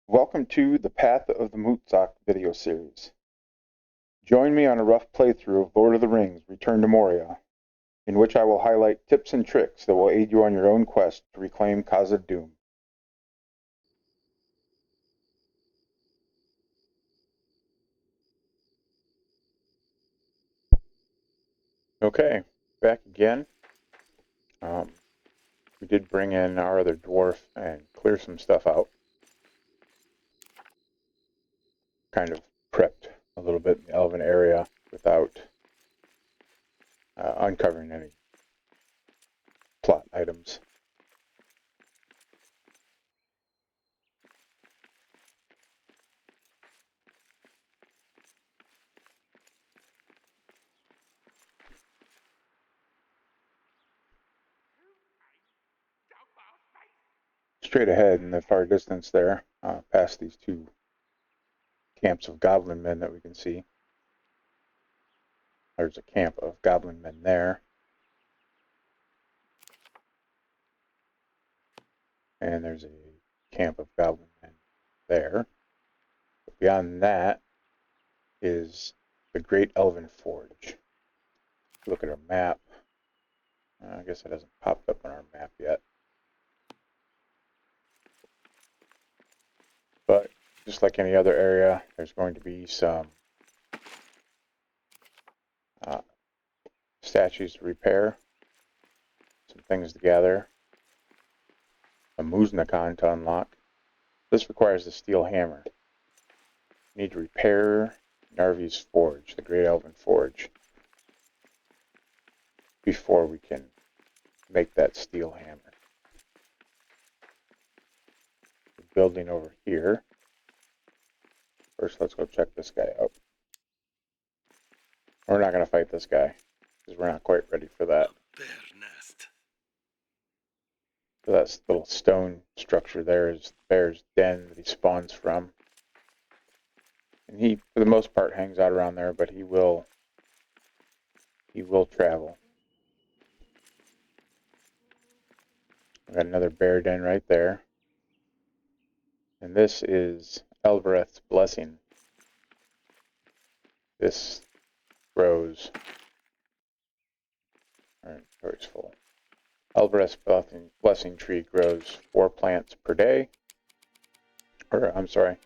Welcome to the Path of the Muthzak video series. Join me on a rough playthrough of Lord of the Rings: Return to Moria, in which I will highlight tips and tricks that will aid you on your own quest to reclaim Khuzdul. Okay, back again. We did bring in our other dwarf and clear some stuff out. Kind of prepped a little bit in the elven area without uncovering any plot items. Straight ahead in the far distance there, past these two camps of goblin men that we can see. There's a camp of goblin men there. And there's a camp of goblin men there. But beyond that is the Great Elven Forge. Look at our map. I guess it hasn't popped up on our map yet. But just like any other area, there's going to be some statues to repair, some things to gather, a Muthzak to unlock. This requires the steel hammer. You need to repair Narvi's Forge, the Great Elven Forge, before we can make that steel hammer. The building over here. First, let's go check this guy out. We're not going to fight this guy, because we're not quite ready for that. So that little stone structure there is the bear's den that he spawns from. And he, for the most part, hangs out around there, but he will travel. We got another bear den right there. And this is Elbereth's Blessing. This grows. Alright, inventory's full. Elbereth's Blessing tree grows 4 plants per day. Or, I'm sorry,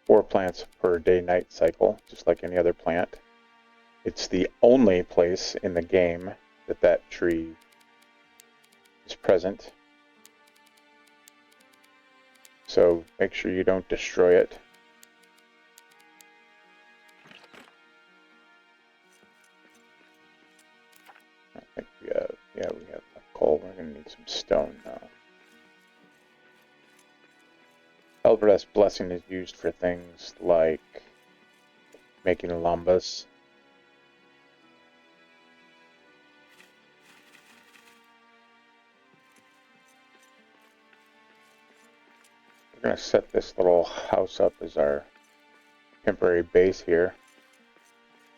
4 plants per day-night cycle, just like any other plant. It's the only place in the game that that tree is present. So make sure you don't destroy it. I think we have enough coal. We're going to need some stone now. Elbereth's Blessing is used for things like making lambas. We're going to set this little house up as our temporary base here.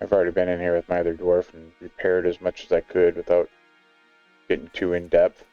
I've already been in here with my other dwarf and repaired as much as I could without getting too in depth.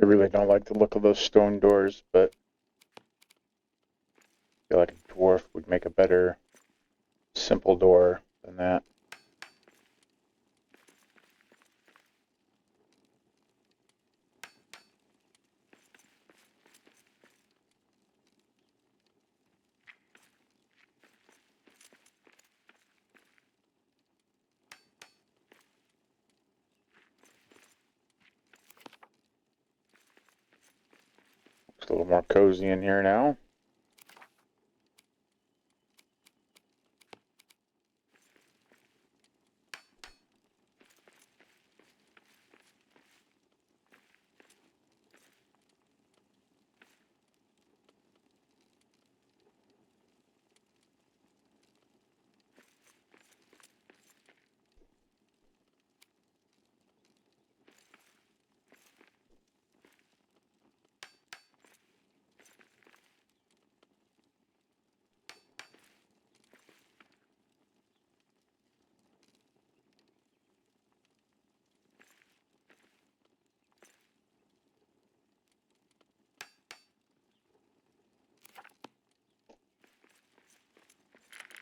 really don't like the look of those stone doors, but I feel like a dwarf would make a better simple door than that. It's a little more cozy in here now.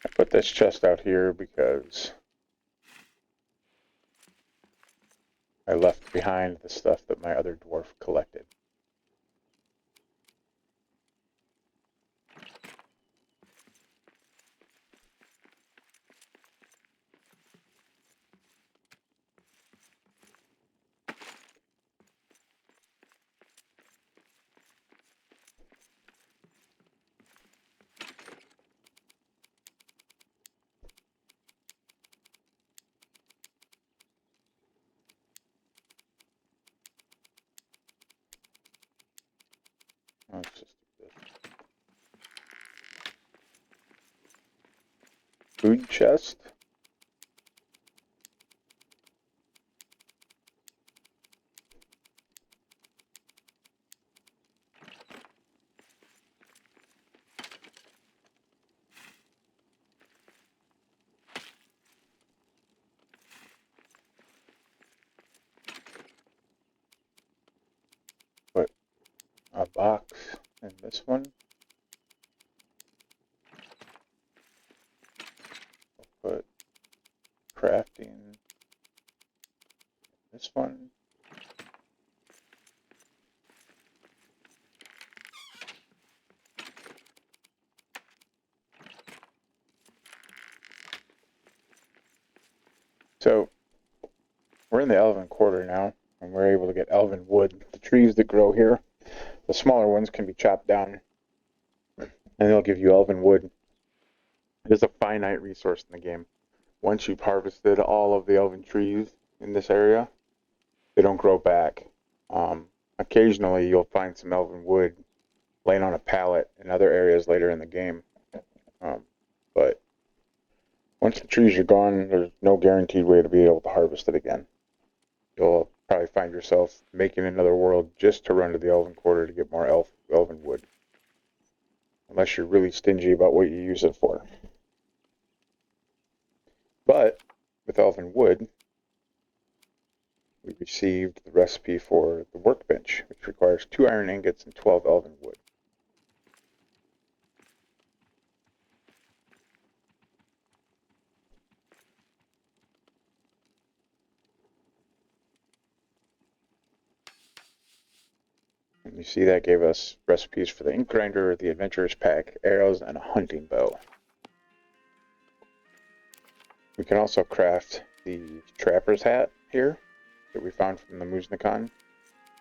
I put this chest out here because I left behind the stuff that my other dwarf collected. Let's just do this. Food chest. Put a box in this one. I'll put crafting in this one. So we're in the Elven Quarter now, and we're able to get elven wood. The trees that grow here, the smaller ones can be chopped down, and they'll give you elven wood. It is a finite resource in the game. Once you've harvested all of the elven trees in this area, they don't grow back. Occasionally, you'll find some elven wood laying on a pallet in other areas later in the game. But once the trees are gone, there's no guaranteed way to be able to harvest it again. You'll probably find yourself making another world just to run to the Elven Quarter to get more elven wood. Unless you're really stingy about what you use it for. But with elven wood, we received the recipe for the workbench, which requires 2 iron ingots and 12 elven wood. And you see that gave us recipes for the ink grinder, the adventurer's pack, arrows, and a hunting bow. We can also craft the trapper's hat here that we found from the Muthzak.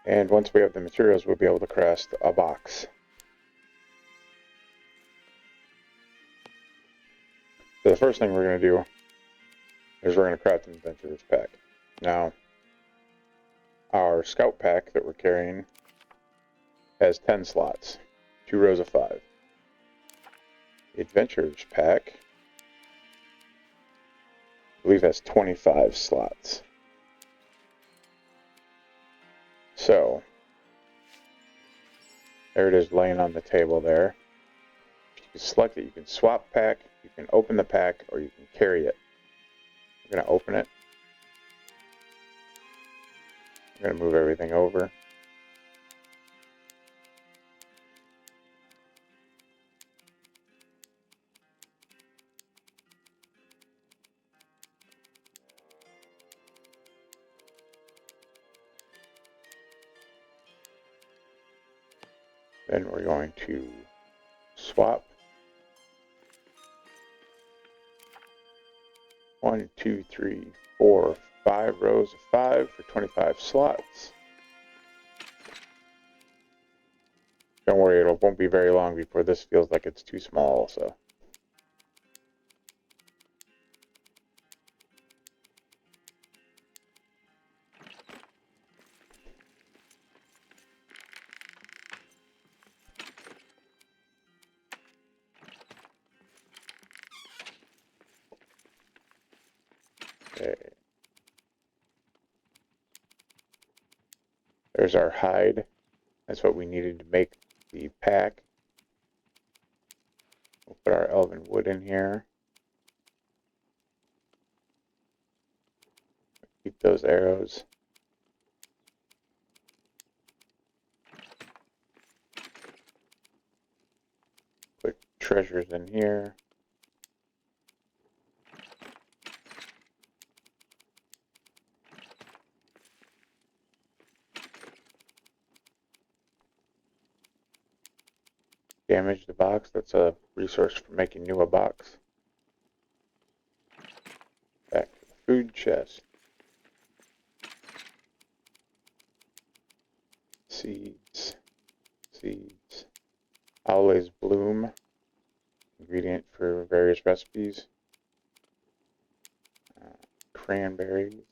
And once we have the materials, we'll be able to craft a box. So the first thing we're going to do is we're going to craft an adventurer's pack. Now, our scout pack that we're carrying has 10 slots, 2 rows of 5. The adventurer's pack, I believe, has 25 slots. So, there it is laying on the table there. You can select it, you can swap pack, you can open the pack, or you can carry it. I'm going to open it. I'm going to move everything over. Then we're going to swap 1, 2, 3, 4, 5 rows of 5 for 25 slots. Don't worry, it won't be very long before this feels like it's too small, so. Okay. There's our hide. That's what we needed to make the pack. We'll put our elven wood in here. Keep those arrows. Put treasures in here. Damage the box. That's a resource for making new a box. Back to the food chest. Seeds. Seeds. Always bloom. Ingredient for various recipes. Cranberries.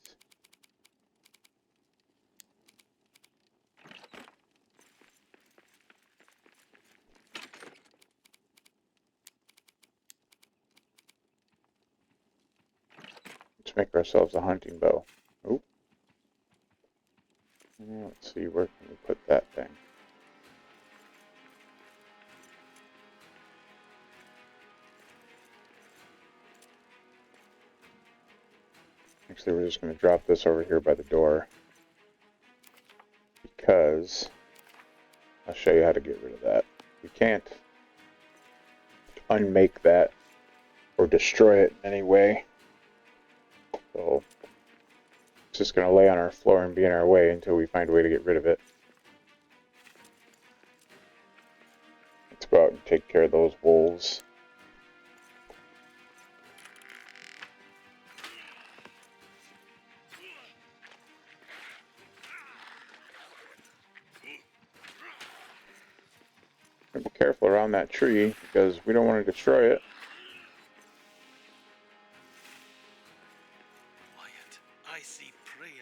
Let's make ourselves a hunting bow. Oh. Let's see, where can we put that thing? Actually, we're just going to drop this over here by the door. Because I'll show you how to get rid of that. You can't unmake that or destroy it in any way. So it's just going to lay on our floor and be in our way until we find a way to get rid of it. Let's go out and take care of those wolves. Be careful around that tree because we don't want to destroy it. Wyatt, I see prey ahead.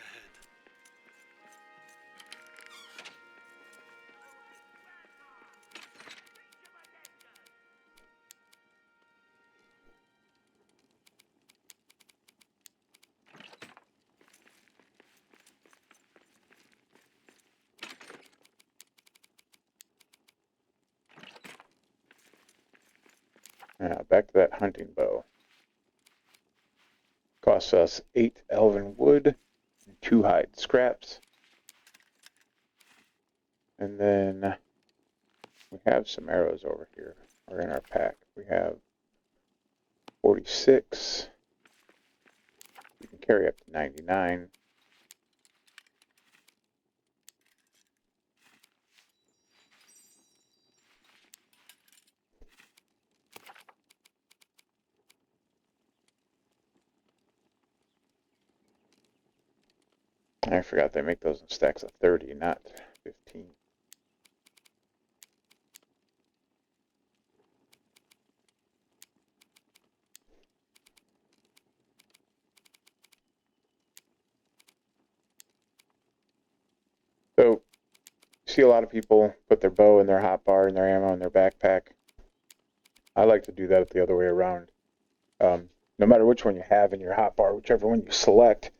Now back to that hunting bow. Costs us 8 elven wood and 2 hide scraps. And then we have some arrows over here, or in our pack. We have 46. You can carry up to 99. I forgot they make those in stacks of 30, not 15. So, you see a lot of people put their bow in their hotbar and their ammo in their backpack. I like to do that the other way around. No matter which one you have in your hotbar, whichever one you select,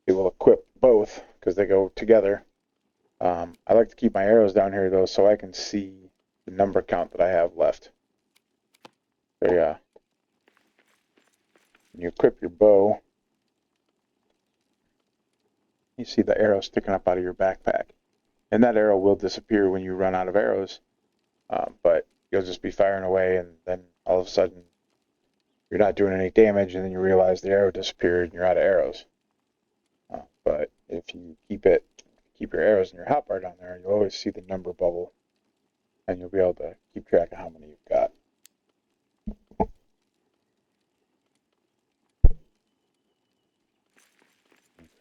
it will equip both because they go together. I like to keep my arrows down here though so I can see the number count that I have left. There you go. When you equip your bow, you see the arrow sticking up out of your backpack. And that arrow will disappear when you run out of arrows. But you'll just be firing away and then all of a sudden you're not doing any damage and then you realize the arrow disappeared and you're out of arrows. But if you keep your arrows in your hotbar down there, you'll always see the number bubble. and you'll be able to keep track of how many you've got.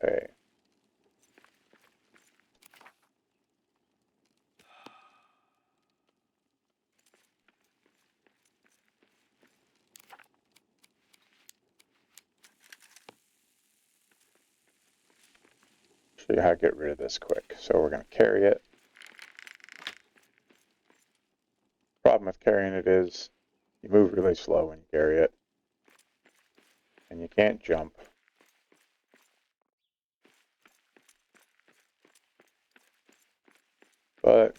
Okay. Show you how to get rid of this quick. So we're going to carry it. Problem with carrying it is you move really slow when you carry it, and you can't jump. But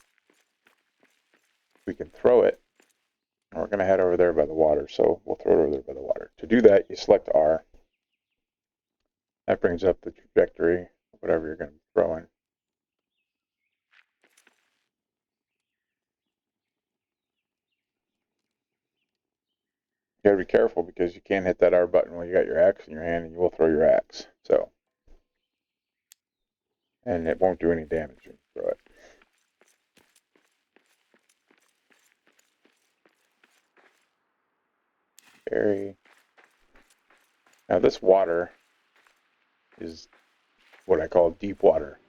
we can throw it, and we're going to head over there by the water, so we'll throw it over there by the water. To do that, you select R. That brings up the trajectory of whatever you're going to be throwing. You gotta be careful because you can't hit that R button while you got your axe in your hand, and you will throw your axe. So, and it won't do any damage when you throw it. Carry. Now this water is what I call deep water.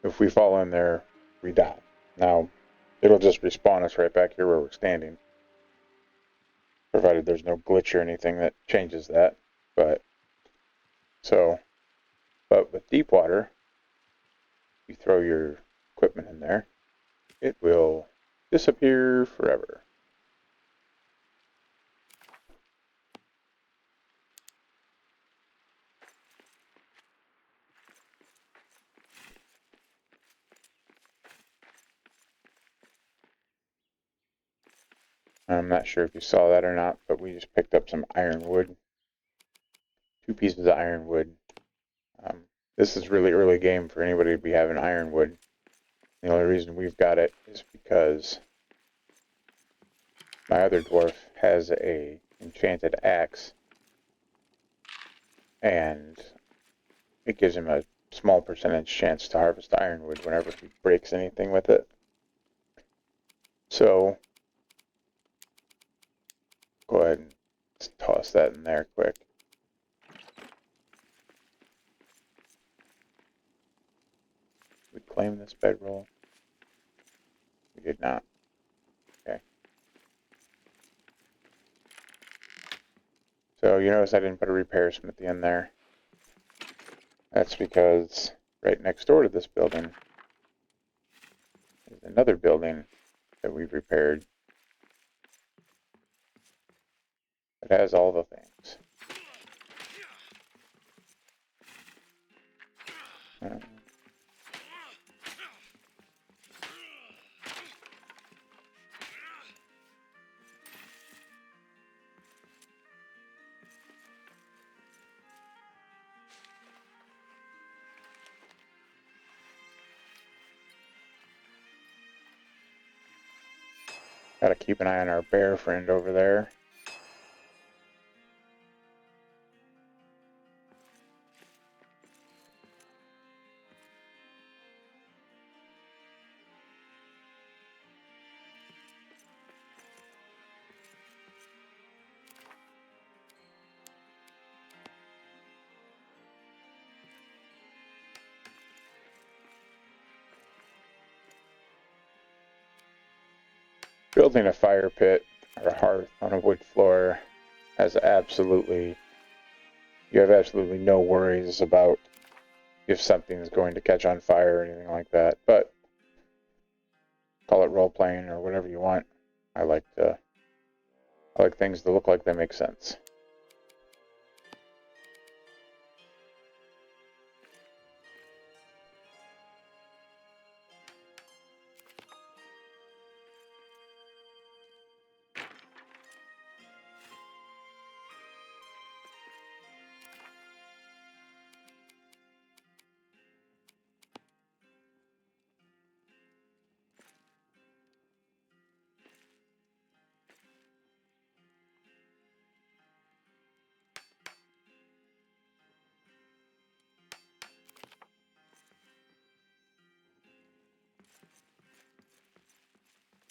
If we fall in there, we die. Now, it'll just respawn us right back here where we're standing, provided there's no glitch or anything that changes that. But with deep water, you throw your equipment in there, it will disappear forever. I'm not sure if you saw that or not, but we just picked up some ironwood. 2 pieces of ironwood. This is really early game for anybody to be having ironwood. The only reason we've got it is because my other dwarf has a enchanted axe, and it gives him a small percentage chance to harvest ironwood whenever he breaks anything with it. So go ahead and toss that in there quick. We claim this bedroll? We did not. Okay. So you notice I didn't put a repair smithy in there. That's because right next door to this building is another building that we've repaired that has all the things. Gotta keep an eye on our bear friend over there. Building a fire pit or a hearth on a wood floor has you have absolutely no worries about if something is going to catch on fire or anything like that. But call it role playing or whatever you want. I like things to look like they make sense.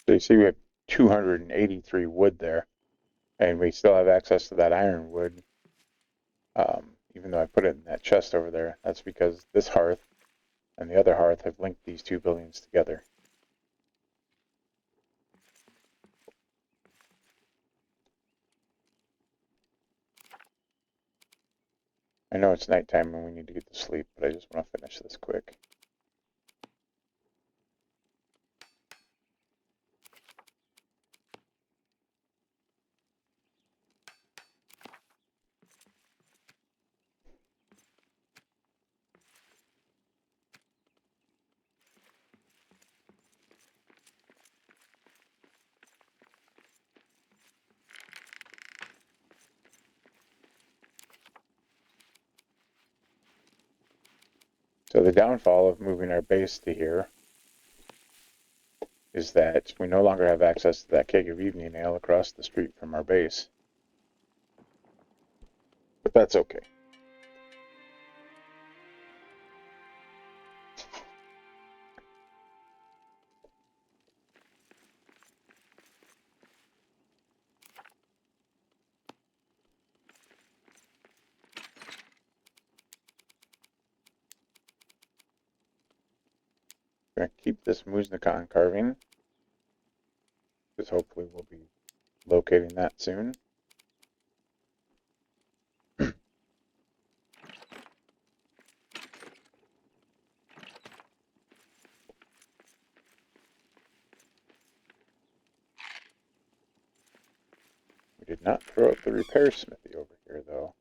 So you see we have 283 wood there, and we still have access to that ironwood, even though I put it in that chest over there. That's because this hearth and the other hearth have linked these two buildings together. I know it's nighttime and we need to get to sleep, but I just want to finish this quick. So the downfall of moving our base to here is that we no longer have access to that keg of evening ale across the street from our base. But that's okay. We're going to keep this Muthzak carving, because hopefully we'll be locating that soon. We did not throw out the repair smithy over here, though.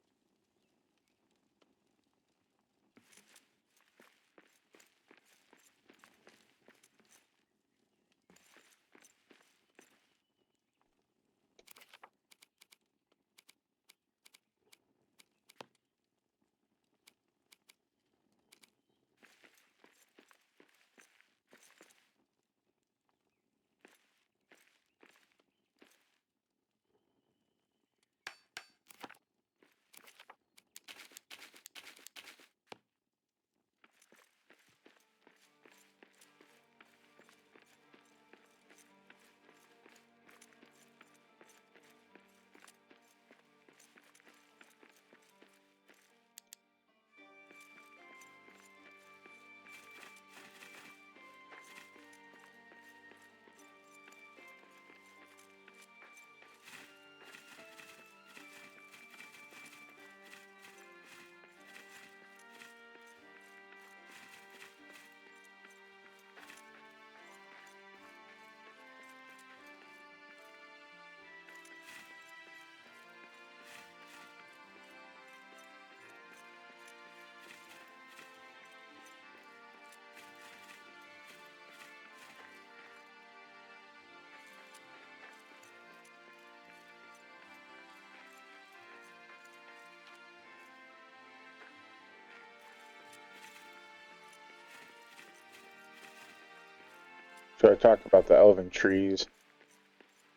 So I talked about the elven trees.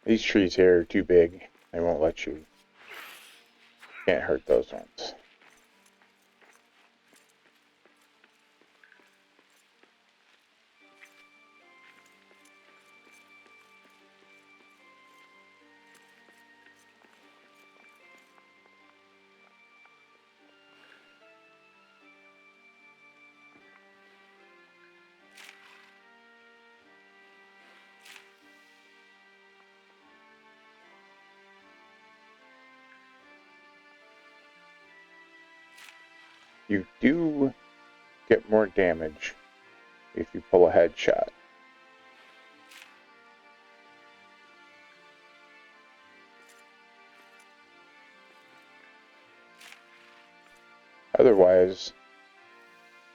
These trees here are too big. They won't let you. Can't hurt those ones. You do get more damage if you pull a headshot. Otherwise,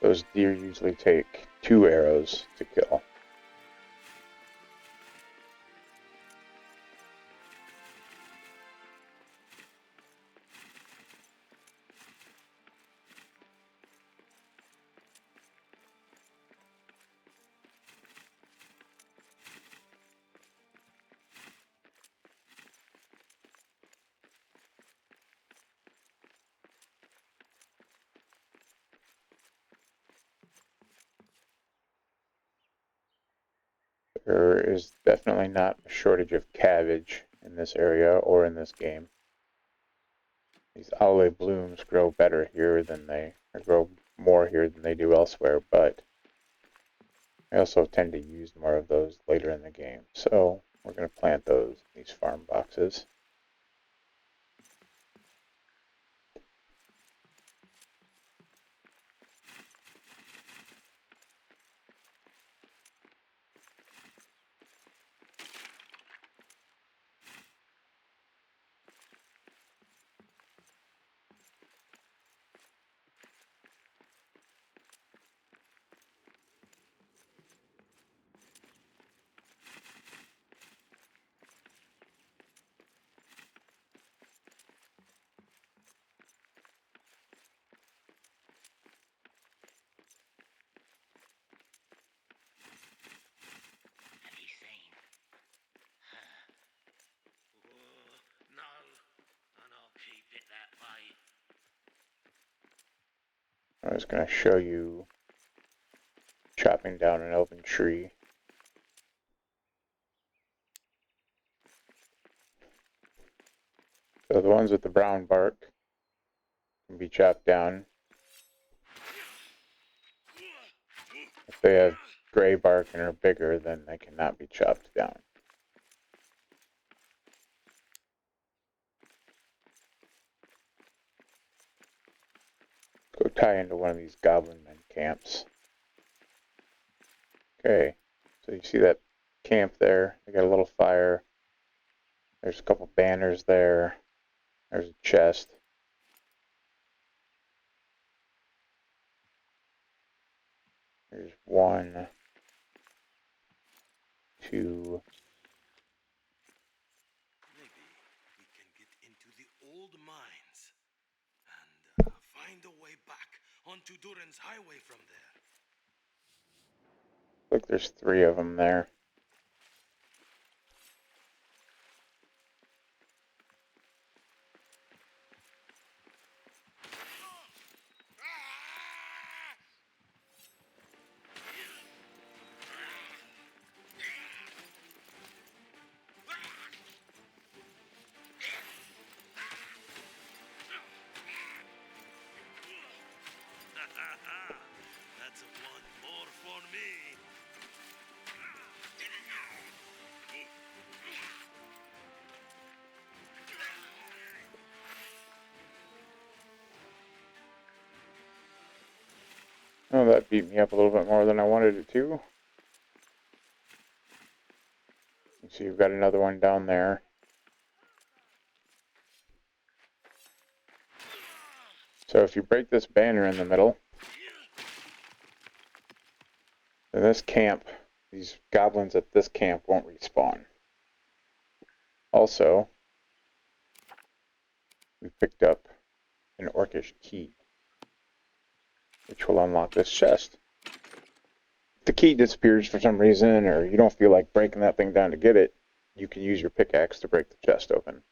those deer usually take 2 arrows to kill. There is definitely not a shortage of cabbage in this area or in this game. These olive blooms grow better here than grow more here than they do elsewhere, but I also tend to use more of those later in the game. So we're going to plant those in these farm boxes. I was going to show you chopping down an elven tree. So the ones with the brown bark can be chopped down. If they have gray bark and are bigger, then they cannot be chopped down. Let's go tie into one of these goblin men camps. Okay, so you see that camp there? They got a little fire. There's a couple banners there. There's a chest. There's 1, 2. Maybe we can get into the old mines and find a way back onto Durin's highway from there. Look, there's 3 of them there. That's one more for me. Oh, that beat me up a little bit more than I wanted it to. You see, you've got another one down there. So if you break this banner in the middle, then this camp, these goblins at this camp won't respawn. Also, we picked up an orcish key, which will unlock this chest. If the key disappears for some reason, or you don't feel like breaking that thing down to get it, you can use your pickaxe to break the chest open.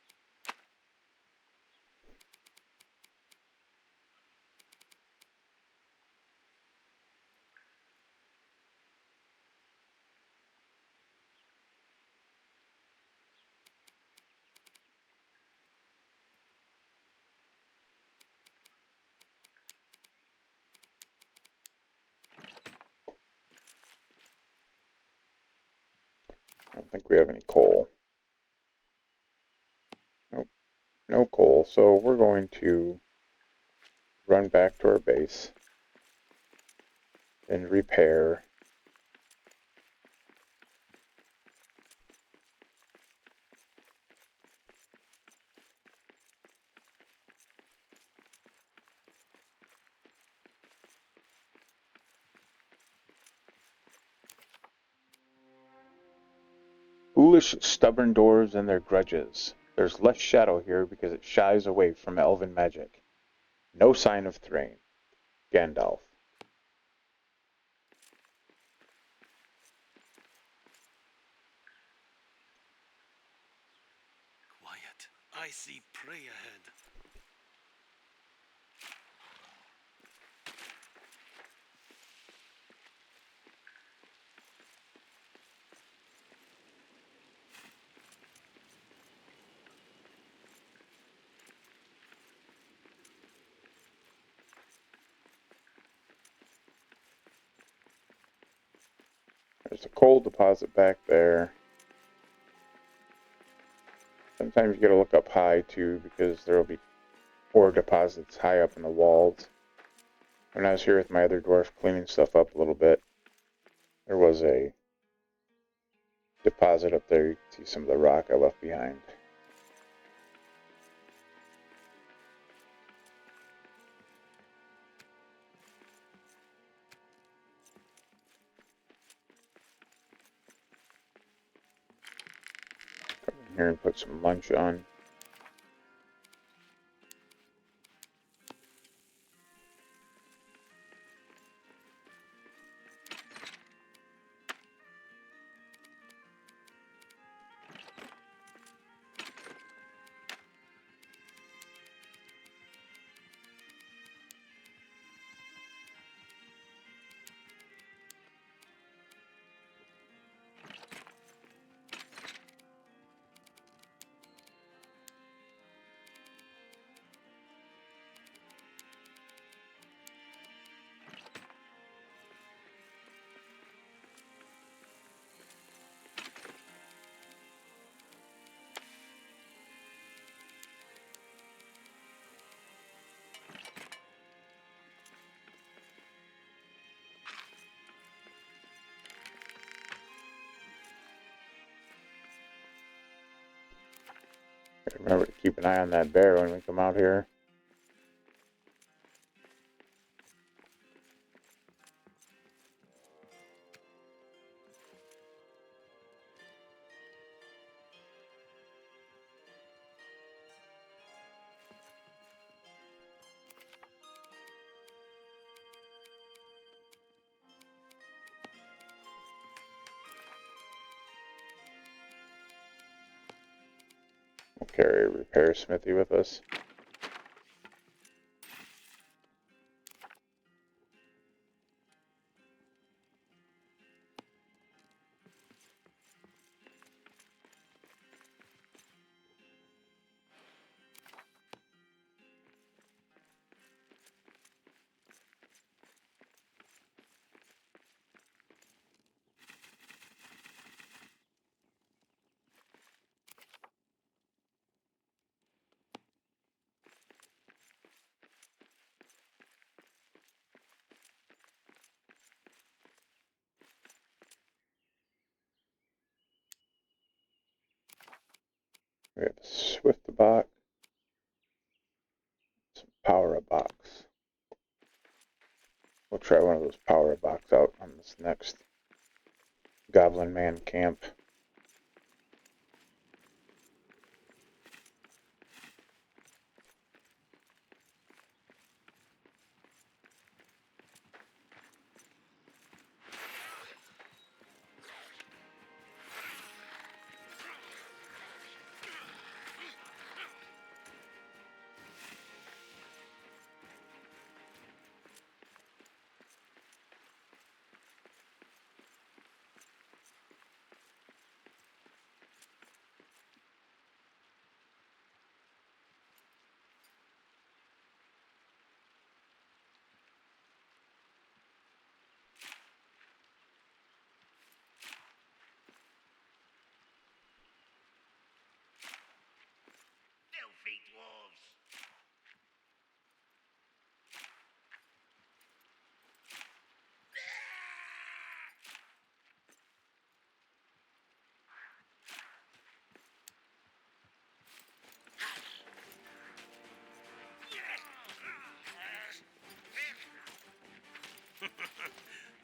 I don't think we have any coal. Nope, no coal. So we're going to run back to our base and repair. Foolish, stubborn dwarves and their grudges. There's less shadow here because it shies away from elven magic. No sign of Thrain. Gandalf. Quiet. I see prey ahead. There's a coal deposit back there. Sometimes you gotta look up high too, because there will be ore deposits high up in the walls. When I was here with my other dwarf cleaning stuff up a little bit, there was a deposit up there. You can see some of the rock I left behind. Come in here and put some lunch on. Remember to keep an eye on that bear when we come out here. We'll carry a repair smithy with us. We have a Swift box, some power box. We'll try one of those power box out on this next Goblin Man camp. Filthy dwarves!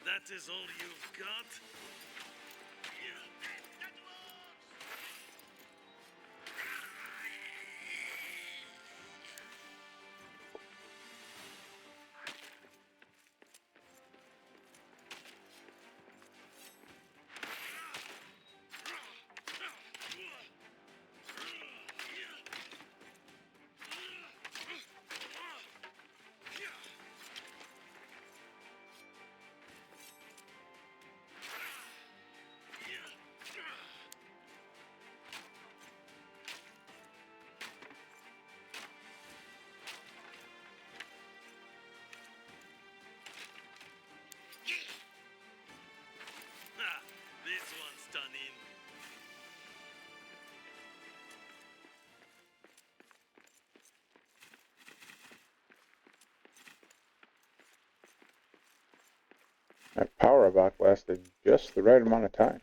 That is all you've got? That power about lasted just the right amount of time.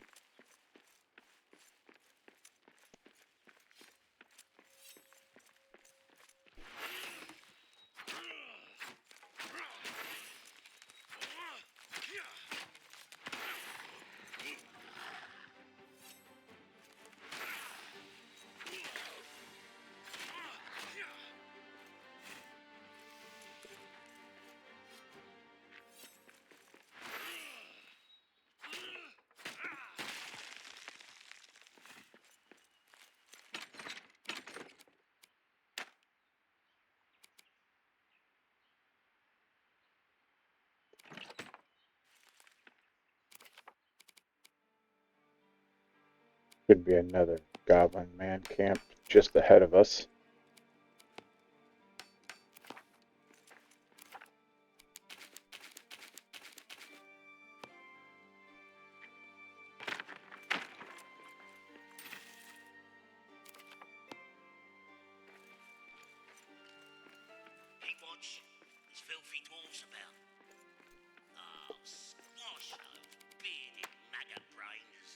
Could be another goblin man camp just ahead of us. Keep watch. There's filthy dwarfs about. Oh, squash those bearded maggot brains.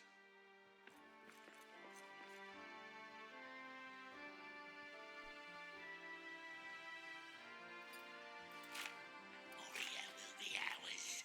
Moria will be ours.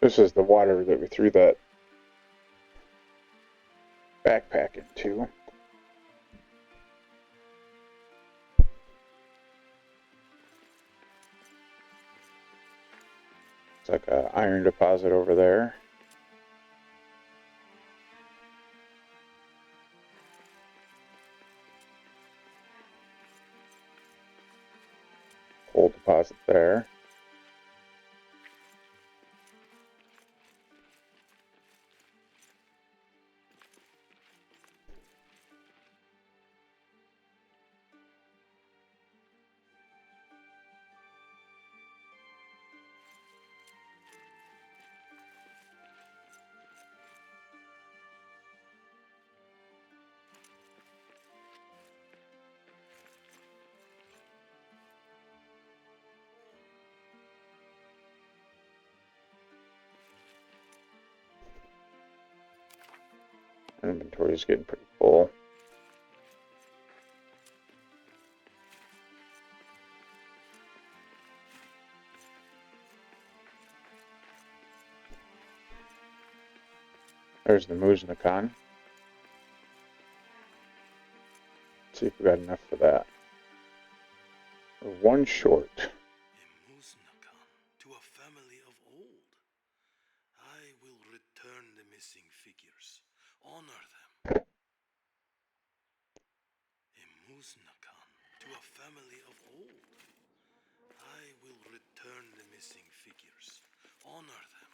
This is the water that we threw that backpack into. It's like an iron deposit over there. Coal deposit there. Inventory is getting pretty full. There's the Muthzak. See if we got enough for that. We're one short. A Muthzak to a family of old. I will return the missing figures. Honor them. A Muthzak to a family of old. I will return the missing figures. Honor them.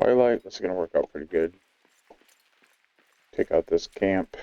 Twilight, this is going to work out pretty good. Take out this camp.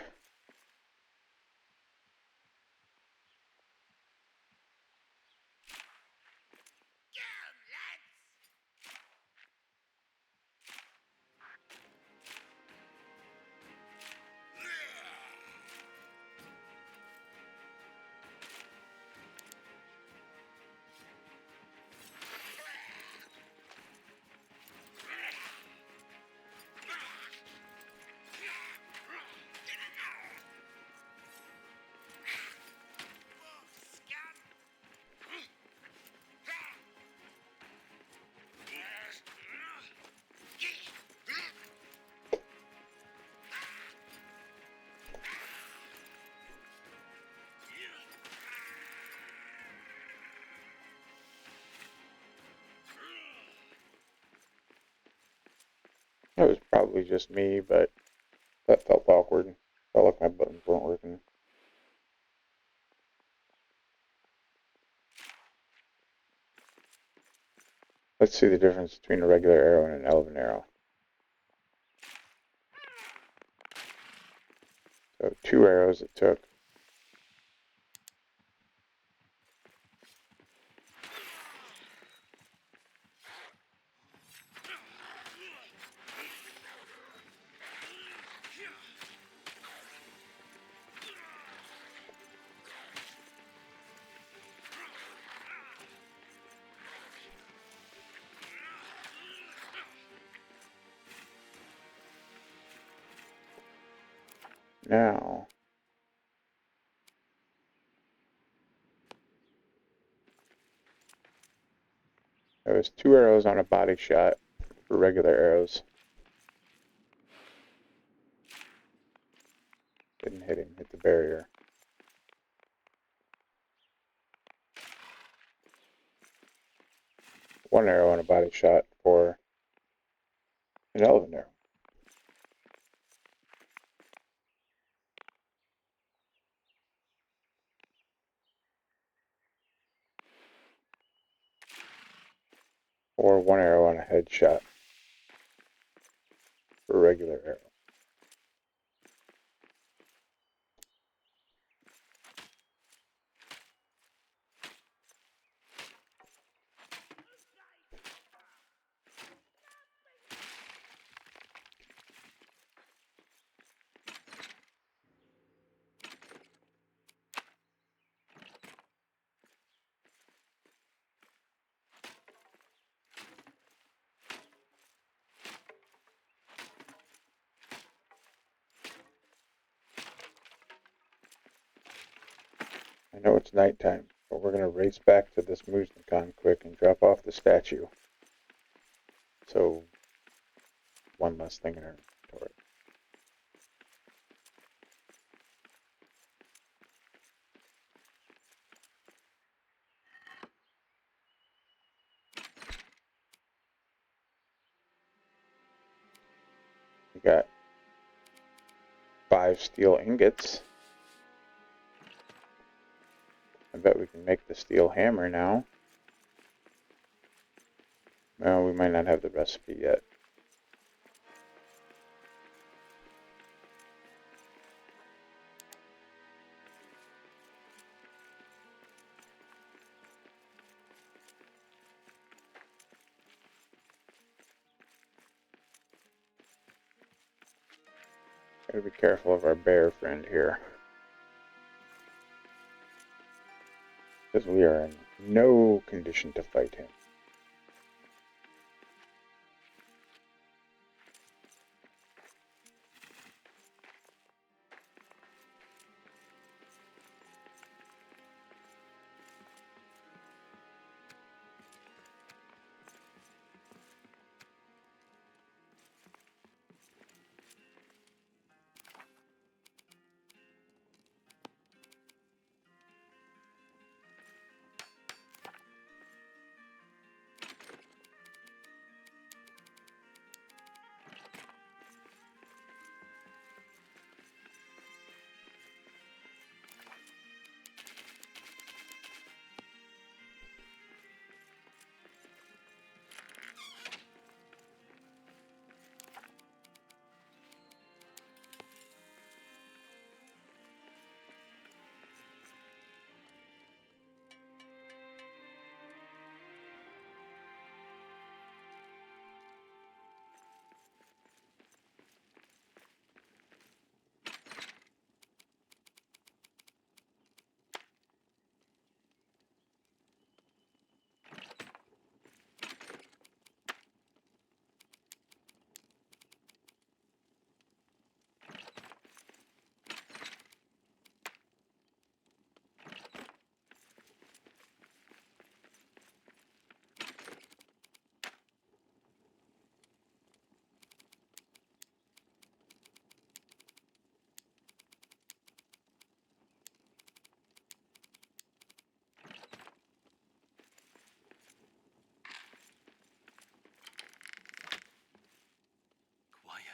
That was probably just me, but that felt awkward. Felt like my buttons weren't working. Let's see the difference between a regular arrow and an elven arrow. So 2 arrows it took. Now, there was 2 arrows on a body shot for regular arrows. Didn't hit him, hit the barrier. One arrow on a body shot for an elven arrow. Or 1 arrow on a headshot for a regular arrow. I know it's nighttime, but we're going to race back to this Muthzak quick and drop off the statue. So, one less thing in our inventory. We got 5 steel ingots. I bet we can make the steel hammer now. Well, we might not have the recipe yet. Gotta be careful of our bear friend here, because we are in no condition to fight him.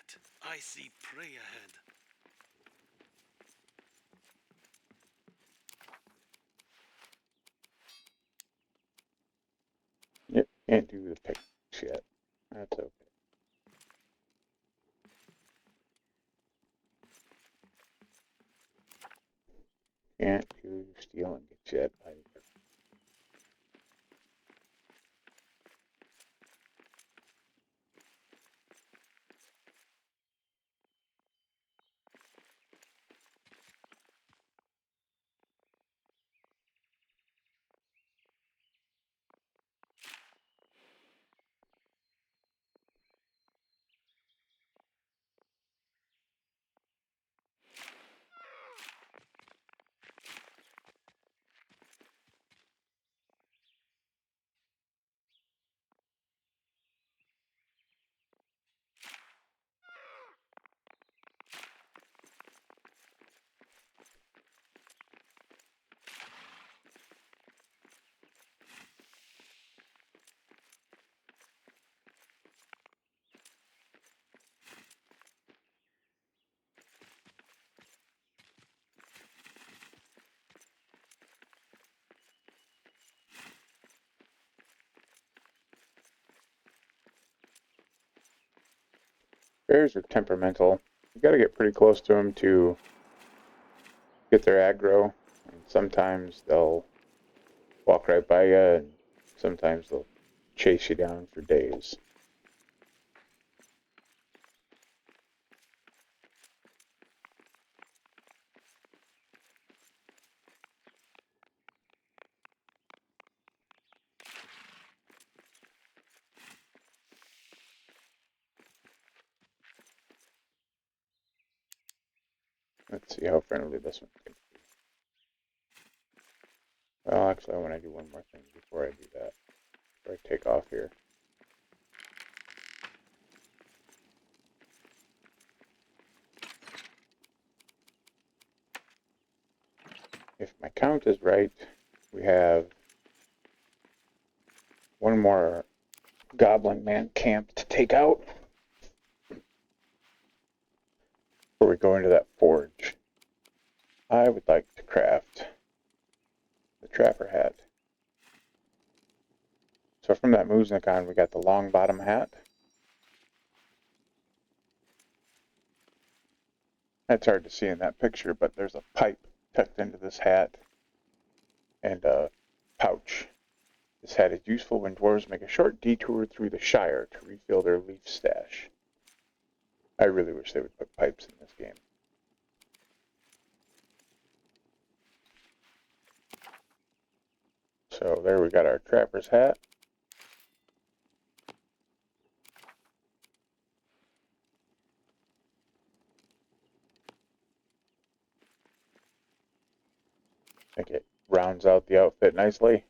yet. I see prey ahead. Yep, can't do the picks yet. That's okay. Can't do stealing it yet either. Bears are temperamental. You got to get pretty close to them to get their aggro. And sometimes they'll walk right by you, and sometimes they'll chase you down for days. Let's see how friendly this one's going to be. Well, actually, I want to do one more thing before I do that. Before I take off here. If my count is right, we have one more goblin man camp to take out before we go into that forge. I would like to craft the trapper hat. So from that Muthzak on, we got the long bottom hat. That's hard to see in that picture, but there's a pipe tucked into this hat and a pouch. This hat is useful when dwarves make a short detour through the Shire to refill their leaf stash. I really wish they would put pipes in this game. So there we got our trapper's hat. I think it rounds out the outfit nicely.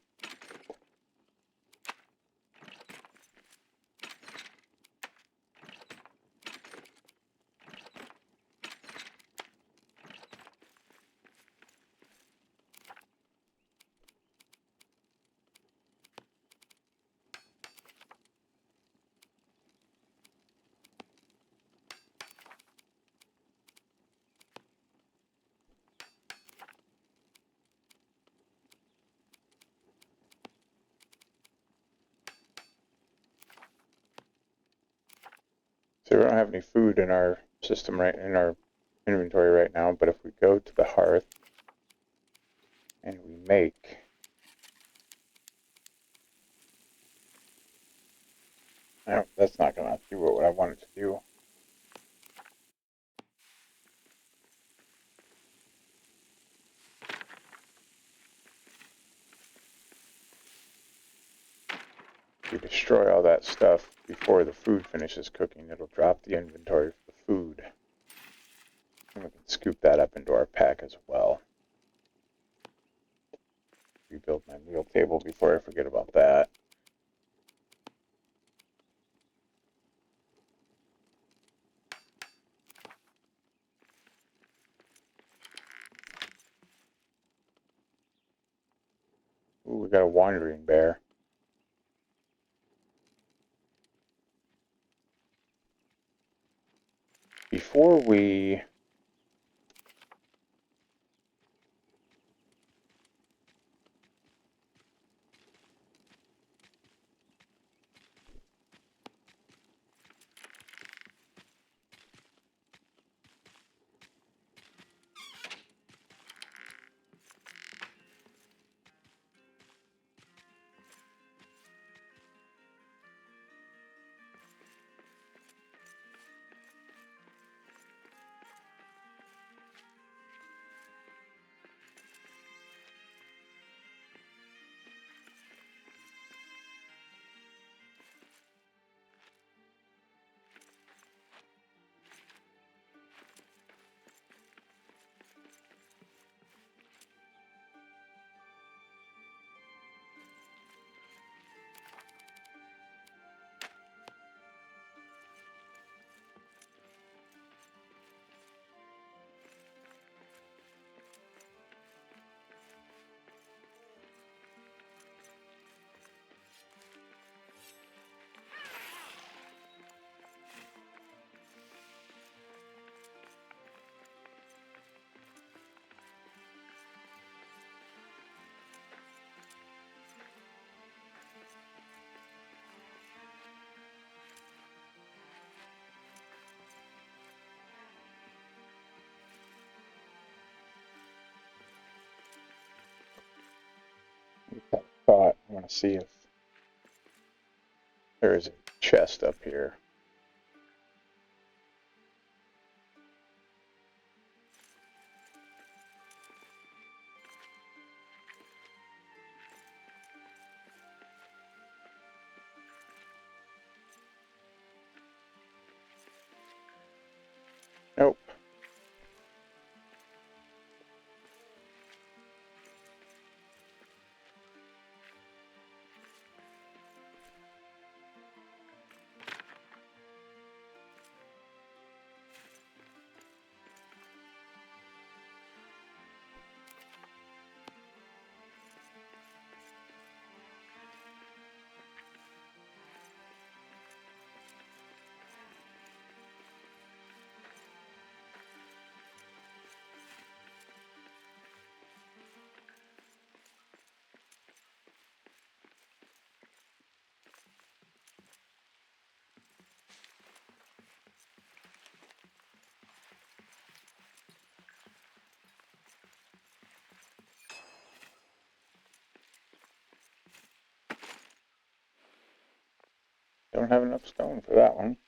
So we don't have any food in our system in our inventory right now, but if we go to the hearth and we make that's not gonna do what I want it to do. If we destroy all that stuff before the food finishes cooking, it'll drop the inventory for the food. And we can scoop that up into our pack as well. Rebuild my meal table before I forget about that. Ooh, we got a wandering bear. before we thought, I want to see if there is a chest up here. Nope. Don't have enough stone for that one.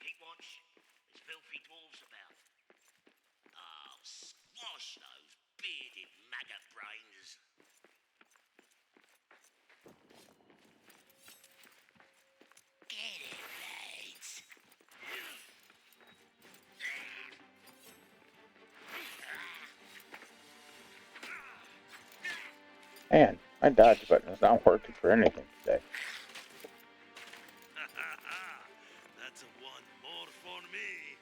Keep watch. There's filthy dwarves about. Oh, squash those bearded maggot brains. Get it, lads. Man, my dodge button is not working for anything today. That's a one more for me.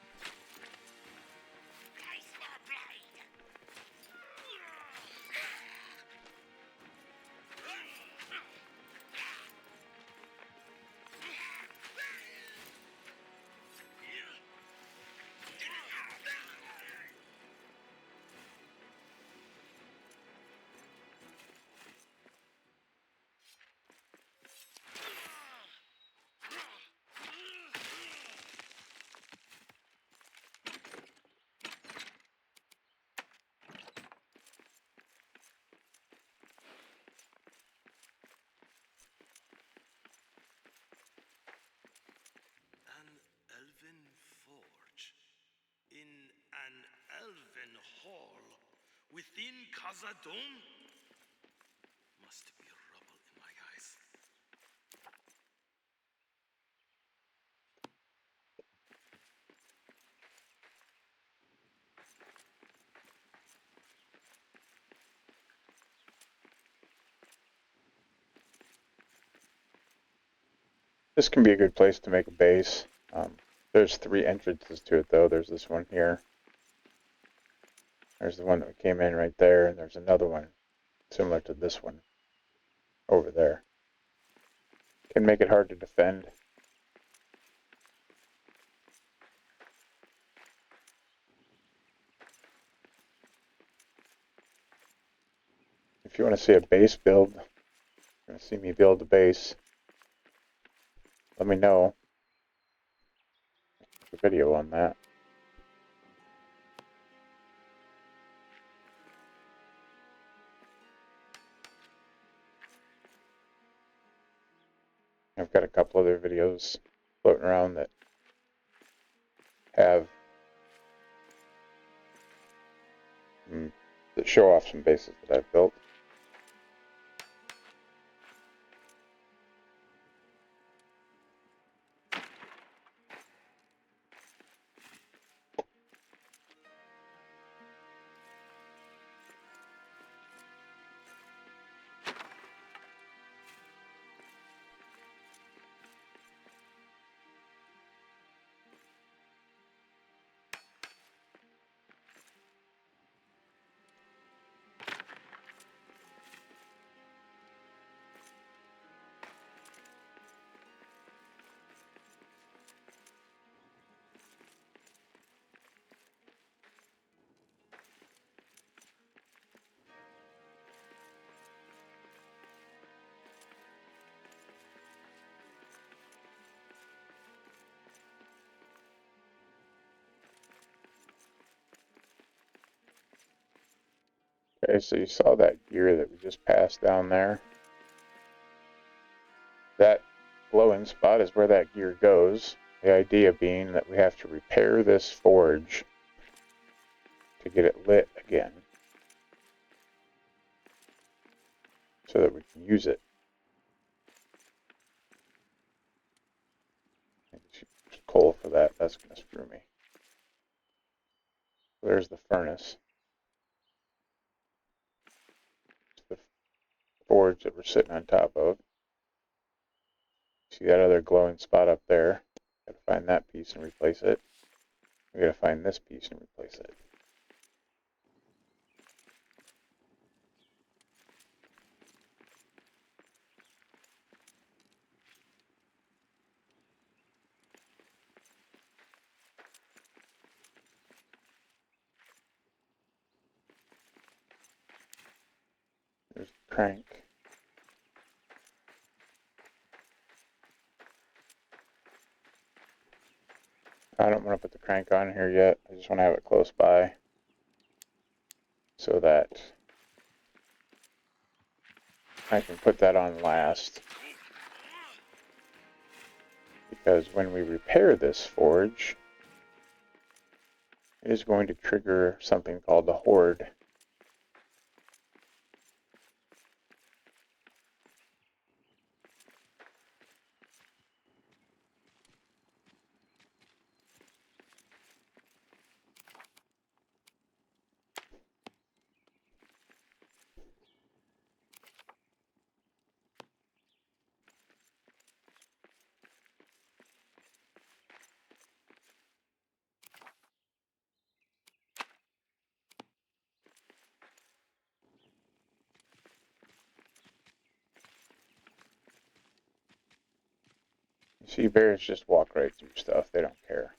within Khazad-dûm? Must be rubble in my eyes. This can be a good place to make a base. There's 3 entrances to it, though. There's this one here. There's the one that we came in right there, and there's another one similar to this one over there. Can make it hard to defend. If you want to see a base build, you want to see me build a base, let me know. Make a video on that. I've got a couple other videos floating around that have that show off some bases that I've built. Okay, so you saw that gear that we just passed down there. That glowing spot is where that gear goes. The idea being that we have to repair this forge to get it lit again, so that we can use it. There's coal for that. That's going to screw me. There's the furnace. The forge that we're sitting on top of. See that other glowing spot up there? Gotta find that piece and replace it. We gotta find this piece and replace it. There's the crank. I don't want to put the crank on here yet. I just want to have it close by so that I can put that on last. Because when we repair this forge, it is going to trigger something called the Horde. See, bears just walk right through stuff. They don't care.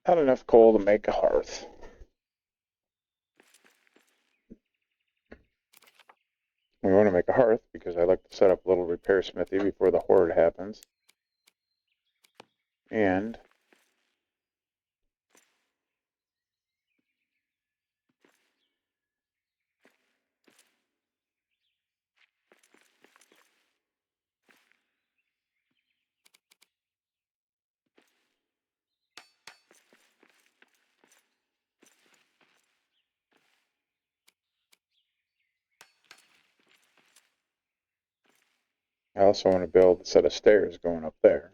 Not enough coal to make a hearth. We want to make a hearth because I like to set up a little repair smithy before the horde happens. And I also want to build a set of stairs going up there.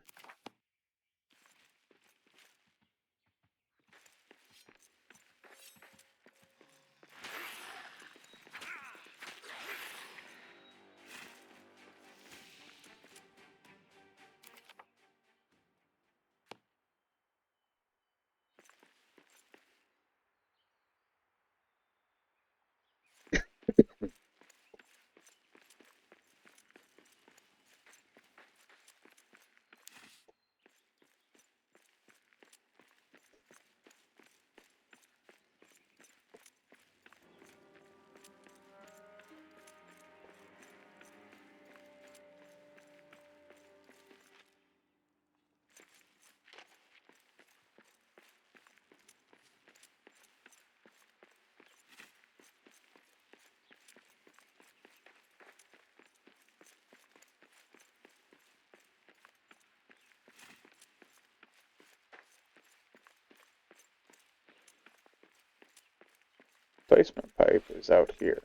Placement pipe is out here.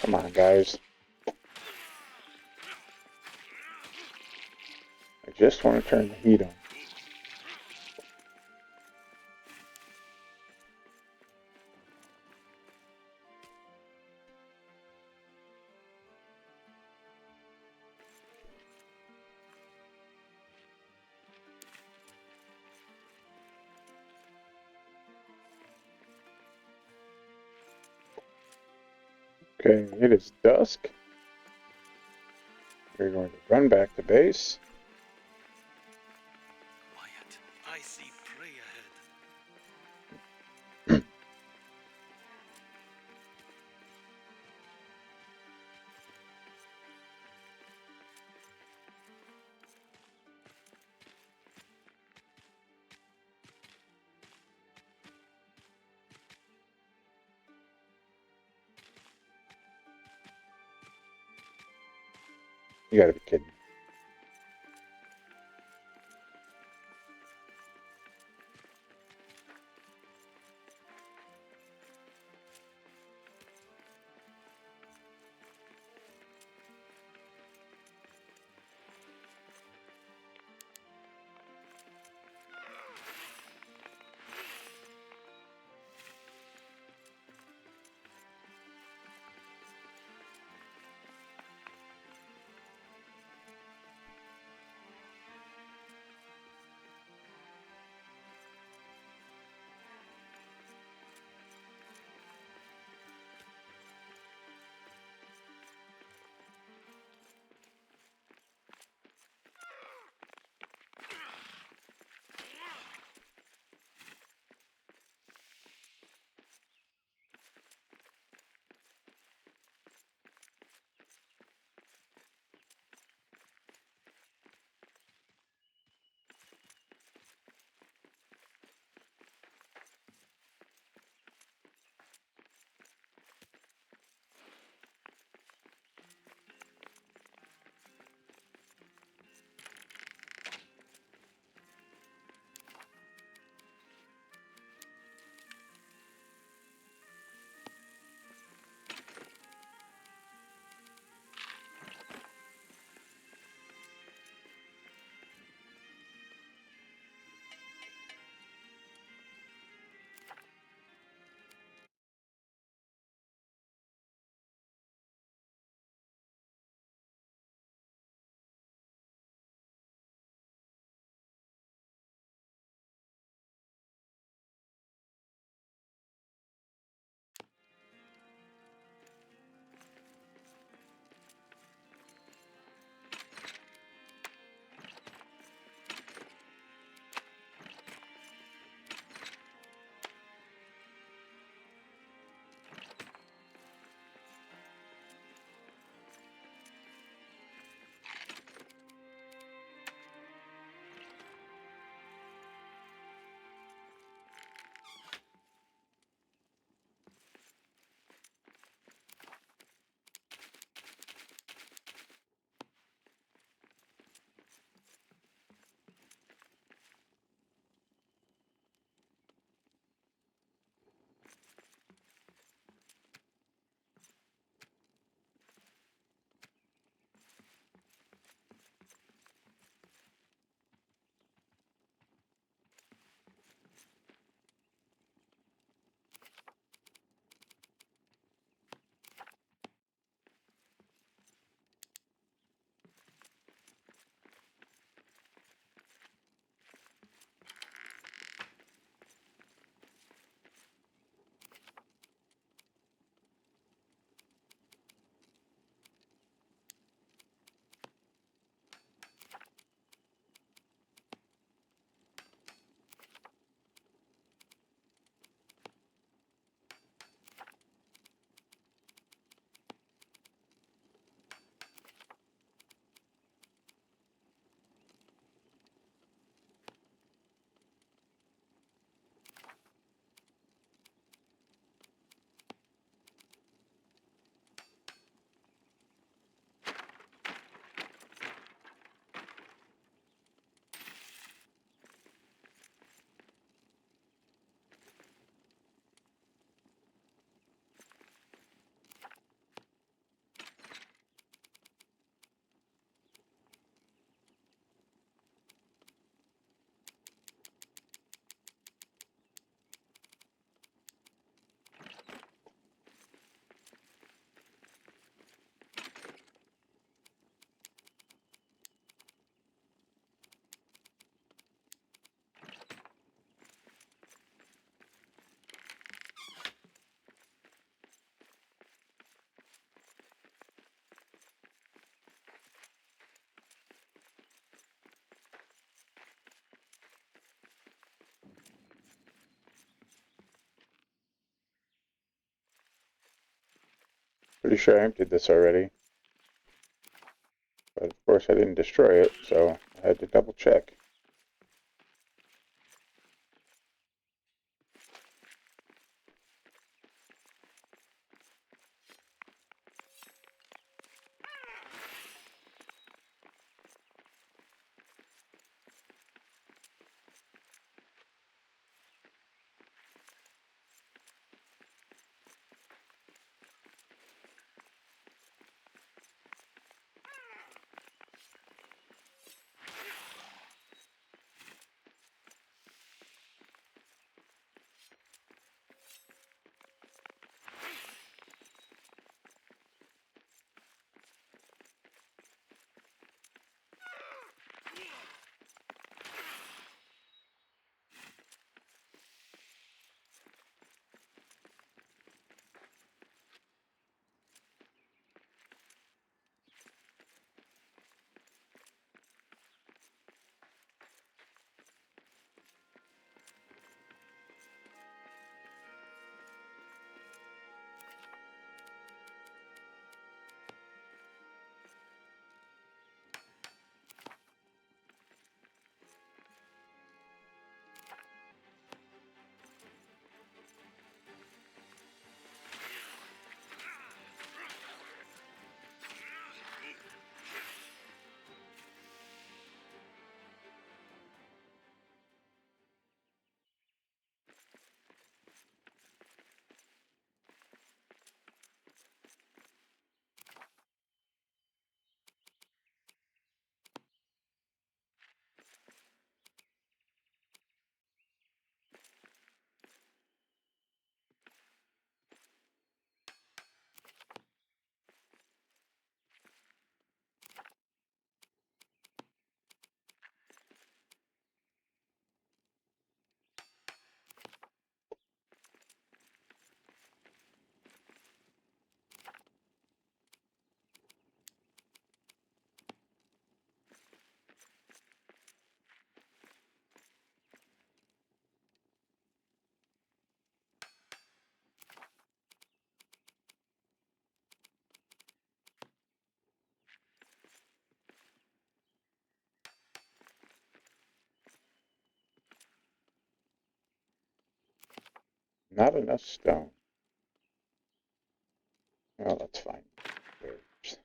Come on, guys. I just want to turn the heat on. Okay, it is dusk. We're going to run back to base. Quiet. I see prey ahead. You gotta be kidding. Pretty sure I emptied this already. But of course I didn't destroy it, so I had to double check. Not enough stone. Oh, that's fine. There's-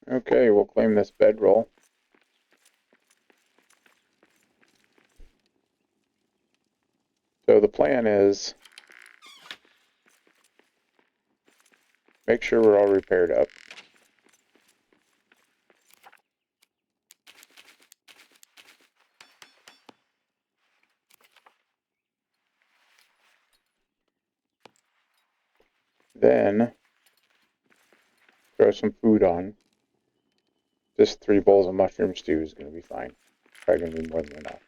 Okay, we'll claim this bedroll. So the plan is make sure we're all repaired up. Then throw some food on. Just 3 bowls of mushroom stew is going to be fine. Probably going to be more than enough.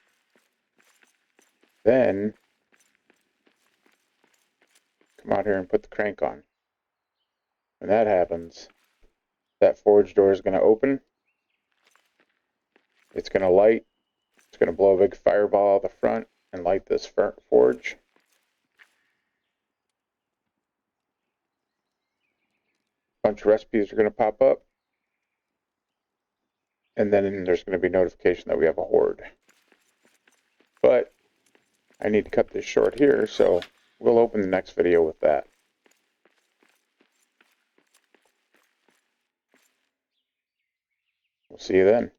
Then come out here and put the crank on. When that happens, that forge door is going to open. It's going to light. It's going to blow a big fireball out the front and light this forge. A bunch of recipes are going to pop up. And then there's going to be notification that we have a horde. But I need to cut this short here, so we'll open the next video with that. We'll see you then.